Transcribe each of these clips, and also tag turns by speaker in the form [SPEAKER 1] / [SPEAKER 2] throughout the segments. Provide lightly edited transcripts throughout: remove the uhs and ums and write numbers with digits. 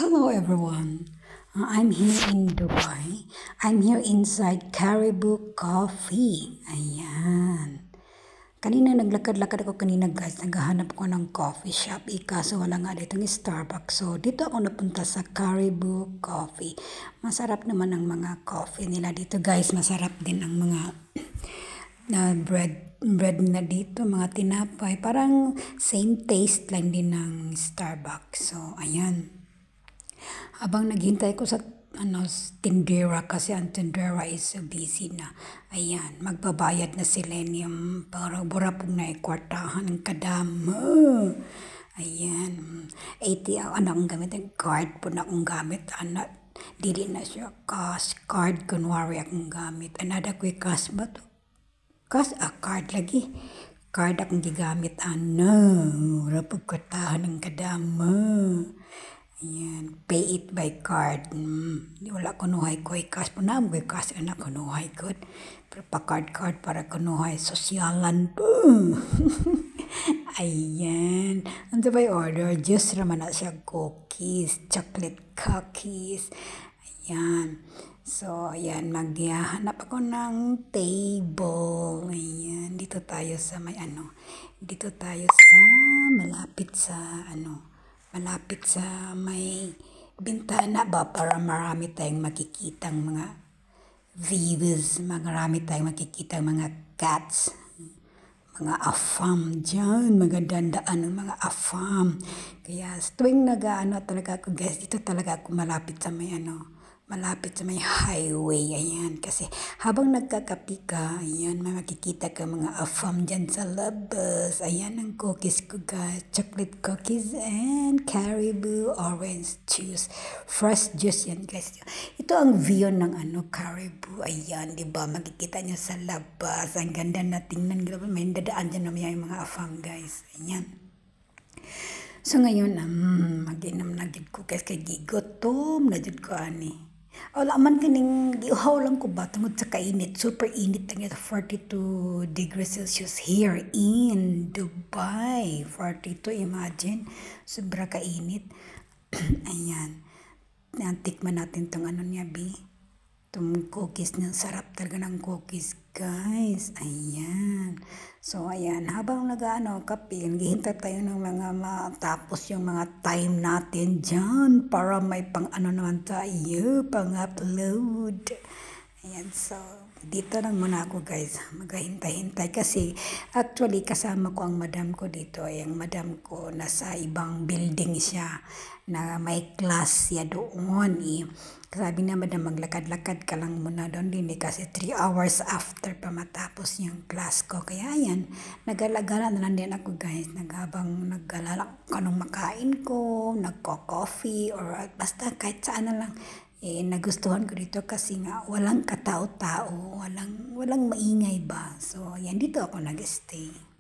[SPEAKER 1] Hello everyone. I'm here in Dubai. I'm here inside Caribou Coffee. Ayan. Kanina naglakad-lakad ako kanina guys. Naghahanap ko ng coffee shop. Kaso wala nga dito ng Starbucks. So dito ako napunta sa Caribou Coffee. Masarap naman ang mga coffee nila dito guys. Masarap din ang mga na bread na dito, mga tinapay. Parang same taste lang din ng Starbucks. So ayan. Habang naghintay ko sa tindera kasi ang tindera is so busy na. Ayan, magbabayad na si Lenium para bura pong naikwartahan ng kadama. Ayan, 80 ang anong gamit, ang card po na akong gamit. Anak, dili na siya cash, card kunwari akong gamit. Anada ko cash ba to? Cash, card lagi. Card akong gigamit. Bura pong kwartahan ng kadama. Ayan, pay it by card. Wala kunuhay ko ay cash po na. May cash na kunuhay ko. Pero pa card para kunuhay. Sosyalan po. Ayan. Ano ba yung order? Just naman na siya cookies. Chocolate cookies. Ayan. So, ayan. Maghanap ako ng table. Ayan. Dito tayo sa may Dito tayo sa malapit sa may bintana ba para marami tayong makikitang mga views, marami tayong makikitang mga cats, mga afam dyan, mga dandaan ng mga afam. Kaya tuwing talaga ako guys, dito talaga ako malapit sa may highway. Ayan, kasi habang nagkakapi ka, ayan, may makikita ka mga afam dyan sa labas. Ayan ang cookies ko guys, chocolate cookies and caribou orange juice, fresh juice yan guys. Ito ang view ng caribou. Ayan, di ba, makikita nyo sa labas, ang ganda na tingnan. May dadaan dyan na may mga afam guys. Ayan. So ngayon, mag-inom na jud ko guys, kay gigotom na jud ko ani. Wala man kining giuhaw lang ko ba tungod sa kainit, super init lang ito, 42 degrees Celsius here in Dubai. 42, imagine, sobra kainit. Ayan, tikman natin tong niya itong cookies niya. Sarap talaga ng cookies guys. Ayan. So ayan, habang kape, naghihintay tayo ng mga matapos yung mga time natin dyan para may naman tayo, pang-upload. Ayan, so dito lang muna ako guys, maghahintay-hintay kasi actually kasama ko ang madam ko dito. Ang madam ko nasa ibang building siya na may class siya doon Sabi na madam, maglakad-lakad ka lang muna doon din kasi 3 hours after pa matapos yung class ko. Kaya ayan, nagala-gala na lang din ako guys, habang naggalala kanong makain ko, nagko-coffee or basta kahit saan na lang. Nagustuhan ko dito kasi nga walang katao-tao, walang maingay ba. So, yan, dito ako nag-stay.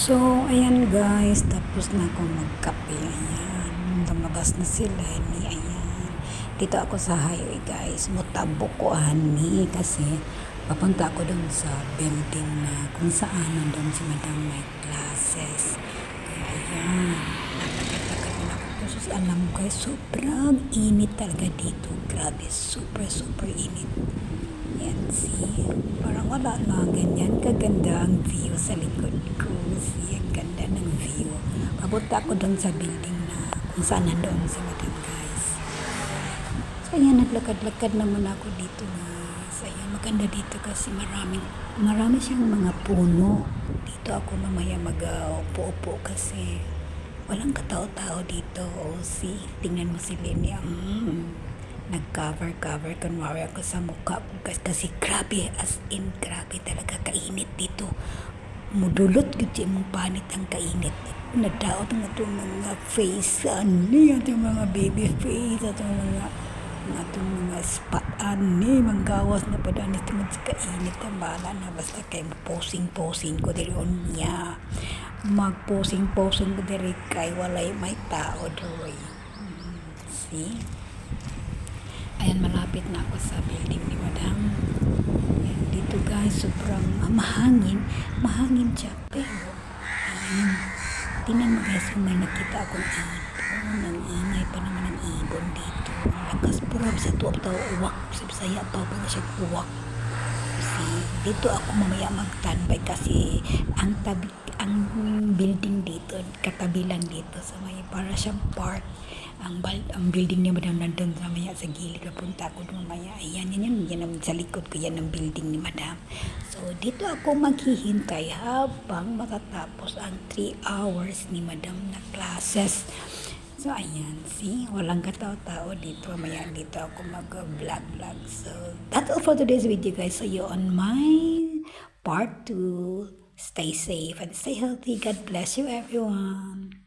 [SPEAKER 1] So, ayan guys, tapos na akong magkape. Ayan, lumabas na si Lenny. Ayan, dito ako sa highway guys. Mutabok ko ani kasi papunta ako dun sa building na kung saan nandun si Madam may classes. Kaya ayan, lakad-lakad na ako. Kasi alam mo guys, sobrang init talaga dito. Grabe, super init. Yan, see? Parang wala na ganyan. Kaganda ang view sa likod ko. See, ang ganda ng view. Papunta ako doon sa building na kung saan nandoon si Madam guys. So, ayan, naglakad-lakad naman ako dito guys. Ayan, maganda dito kasi marami siyang mga puno. Dito ako mamaya mag-upo-upo kasi walang katao-tao dito. O, see? Tingnan mo si Lenny. Nag-cover kunwari ako sa mukha ko kasi grabe, as in grabe talaga kainit dito. Mudulot kasi mong panit ang kainit. Nadaot ng itong mga face, itong mga baby face, itong mga spot, manggawas na pa daan ito sa kainit. Ang bala na basta kayo posing ko diri on niya. Mag-posing ko diri kay walay may tao doy. See? Ayan, malapit na ako sa building ni Madam. Ayan, dito guys, sobrang mahangin siya. Pero, ayan, tingnan mo guys kung may nakita akong ibon. Ang ingay pa naman ng ibon dito. Ang lakas, purab sa tuwap uwak. Sa Bisaya pa, para siya uwak. Kasi, dito ako mamaya magtanbay kasi ang building dito, katabi lang dito sa may para siyang park. Ang building ni Madam nandun sa maya sa gilid. Napunta ako doon mamaya. Ayan, yan sa likod ko yan ang building ni Madam. So, dito ako maghihintay habang matatapos ang 3 hours ni Madam na classes. So, ayan, see? Walang katao-tao dito. Mamaya dito ako mag-vlog. So, that's all for today's video guys. See you on my part 2. Stay safe and stay healthy. God bless you everyone.